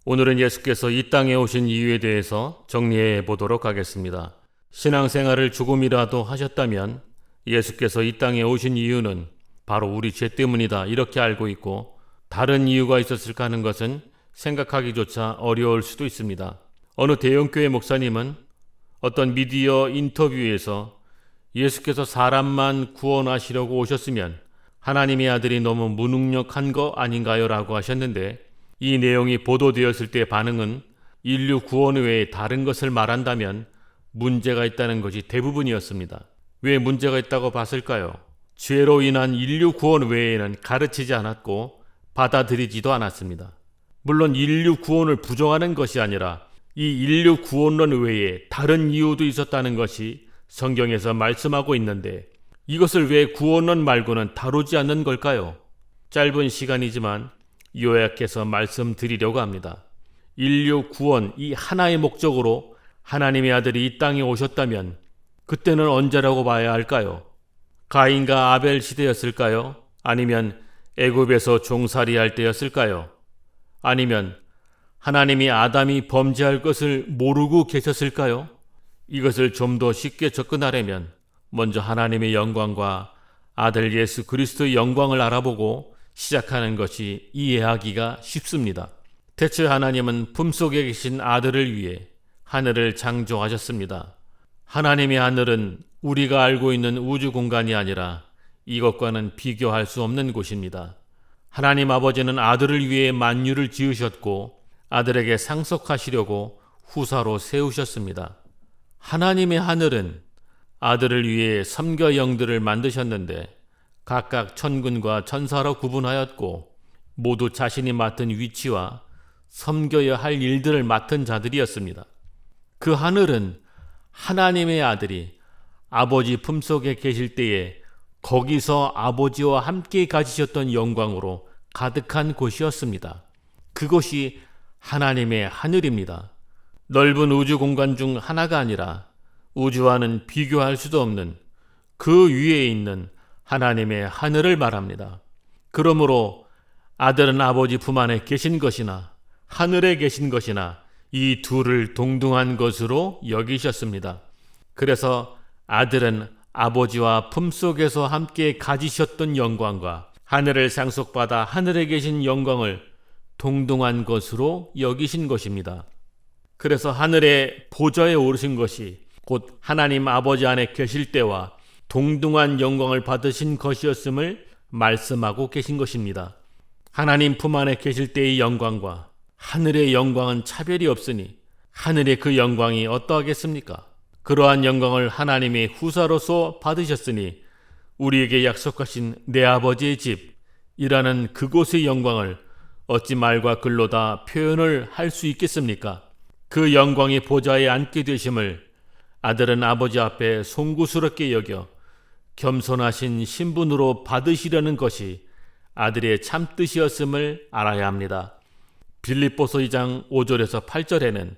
오늘은 예수께서 이 땅에 오신 이유에 대해서 정리해 보도록 하겠습니다. 신앙생활을 조금이라도 하셨다면 예수께서 이 땅에 오신 이유는 바로 우리 죄 때문이다 이렇게 알고 있고, 다른 이유가 있었을까 하는 것은 생각하기조차 어려울 수도 있습니다. 어느 대형교회 목사님은 어떤 미디어 인터뷰에서 예수께서 사람만 구원하시려고 오셨으면 하나님의 아들이 너무 무능력한 거 아닌가요? 라고 하셨는데, 이 내용이 보도되었을 때 반응은 인류 구원 외에 다른 것을 말한다면 문제가 있다는 것이 대부분이었습니다. 왜 문제가 있다고 봤을까요? 죄로 인한 인류 구원 외에는 가르치지 않았고 받아들이지도 않았습니다. 물론 인류 구원을 부정하는 것이 아니라 이 인류 구원론 외에 다른 이유도 있었다는 것이 성경에서 말씀하고 있는데, 이것을 왜 구원론 말고는 다루지 않는 걸까요? 짧은 시간이지만 요약해서 말씀드리려고 합니다. 인류 구원 이 하나의 목적으로 하나님의 아들이 이 땅에 오셨다면 그때는 언제라고 봐야 할까요? 가인과 아벨 시대였을까요? 아니면 애굽에서 종살이할 때였을까요? 아니면 하나님이 아담이 범죄할 것을 모르고 계셨을까요? 이것을 좀 더 쉽게 접근하려면 먼저 하나님의 영광과 아들 예수 그리스도의 영광을 알아보고 시작하는 것이 이해하기가 쉽습니다. 대체 하나님은 품속에 계신 아들을 위해 하늘을 창조하셨습니다. 하나님의 하늘은 우리가 알고 있는 우주 공간이 아니라 이것과는 비교할 수 없는 곳입니다. 하나님 아버지는 아들을 위해 만유를 지으셨고 아들에게 상속하시려고 후사로 세우셨습니다. 하나님의 하늘은 아들을 위해 섬겨 영들을 만드셨는데 각각 천군과 천사로 구분하였고 모두 자신이 맡은 위치와 섬겨야 할 일들을 맡은 자들이었습니다. 그 하늘은 하나님의 아들이 아버지 품속에 계실 때에 거기서 아버지와 함께 가지셨던 영광으로 가득한 곳이었습니다. 그것이 하나님의 하늘입니다. 넓은 우주 공간 중 하나가 아니라 우주와는 비교할 수도 없는 그 위에 있는 하나님의 하늘을 말합니다. 그러므로 아들은 아버지 품 안에 계신 것이나 하늘에 계신 것이나 이 둘을 동등한 것으로 여기셨습니다. 그래서 아들은 아버지와 품속에서 함께 가지셨던 영광과 하늘을 상속받아 하늘에 계신 영광을 동등한 것으로 여기신 것입니다. 그래서 하늘의 보좌에 오르신 것이 곧 하나님 아버지 안에 계실 때와 동등한 영광을 받으신 것이었음을 말씀하고 계신 것입니다. 하나님 품 안에 계실 때의 영광과 하늘의 영광은 차별이 없으니 하늘의 그 영광이 어떠하겠습니까? 그러한 영광을 하나님의 후사로서 받으셨으니 우리에게 약속하신 내 아버지의 집이라는 그곳의 영광을 어찌 말과 글로 다 표현을 할 수 있겠습니까? 그 영광의 보좌에 앉게 되심을 아들은 아버지 앞에 송구스럽게 여겨 겸손하신 신분으로 받으시려는 것이 아들의 참뜻이었음을 알아야 합니다. 빌립보서 2장 5절에서 8절에는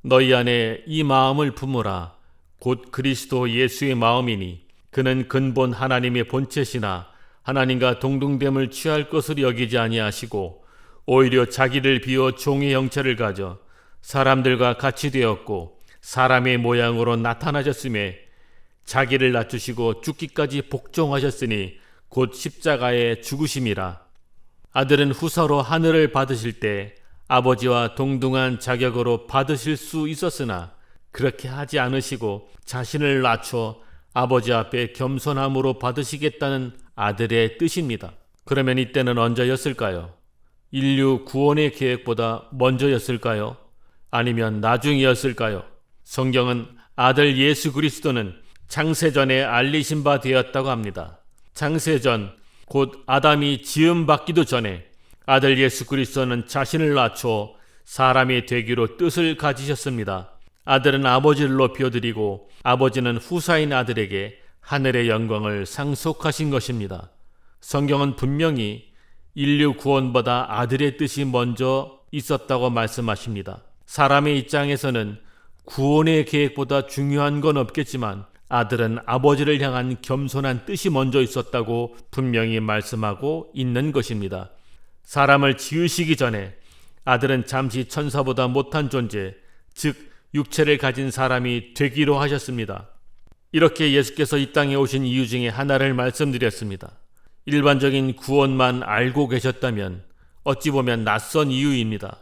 너희 안에 이 마음을 품으라 곧 그리스도 예수의 마음이니 그는 근본 하나님의 본체시나 하나님과 동등됨을 취할 것을 여기지 아니하시고 오히려 자기를 비워 종의 형체를 가져 사람들과 같이 되었고 사람의 모양으로 나타나셨음에 자기를 낮추시고 죽기까지 복종하셨으니 곧 십자가에 죽으심이라. 아들은 후사로 하늘을 받으실 때 아버지와 동등한 자격으로 받으실 수 있었으나 그렇게 하지 않으시고 자신을 낮춰 아버지 앞에 겸손함으로 받으시겠다는 아들의 뜻입니다. 그러면 이때는 언제였을까요? 인류 구원의 계획보다 먼저였을까요? 아니면 나중이었을까요? 성경은 아들 예수 그리스도는 창세전에 알리신 바 되었다고 합니다. 창세전 곧 아담이 지음받기도 전에 아들 예수 그리스도는 자신을 낮춰 사람이 되기로 뜻을 가지셨습니다. 아들은 아버지를 높여드리고 아버지는 후사인 아들에게 하늘의 영광을 상속하신 것입니다. 성경은 분명히 인류 구원보다 아들의 뜻이 먼저 있었다고 말씀하십니다. 사람의 입장에서는 구원의 계획보다 중요한 건 없겠지만 아들은 아버지를 향한 겸손한 뜻이 먼저 있었다고 분명히 말씀하고 있는 것입니다. 사람을 지으시기 전에 아들은 잠시 천사보다 못한 존재, 즉 육체를 가진 사람이 되기로 하셨습니다. 이렇게 예수께서 이 땅에 오신 이유 중에 하나를 말씀드렸습니다. 일반적인 구원만 알고 계셨다면 어찌 보면 낯선 이유입니다.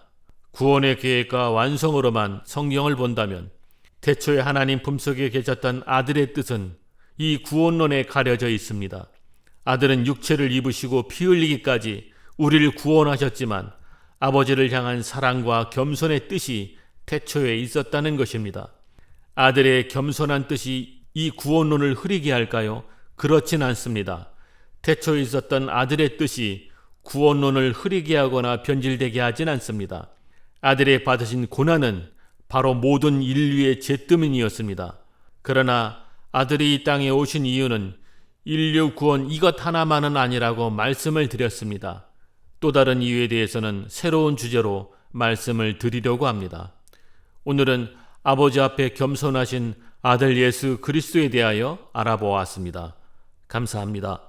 구원의 계획과 완성으로만 성경을 본다면 태초에 하나님 품속에 계셨던 아들의 뜻은 이 구원론에 가려져 있습니다. 아들은 육체를 입으시고 피 흘리기까지 우리를 구원하셨지만 아버지를 향한 사랑과 겸손의 뜻이 태초에 있었다는 것입니다. 아들의 겸손한 뜻이 이 구원론을 흐리게 할까요? 그렇진 않습니다. 태초에 있었던 아들의 뜻이 구원론을 흐리게 하거나 변질되게 하진 않습니다. 아들의 받으신 고난은 바로 모든 인류의 죄 때문이었습니다. 그러나 아들이 이 땅에 오신 이유는 인류 구원 이것 하나만은 아니라고 말씀을 드렸습니다. 또 다른 이유에 대해서는 새로운 주제로 말씀을 드리려고 합니다. 오늘은 아버지 앞에 겸손하신 아들 예수 그리스도에 대하여 알아보았습니다. 감사합니다.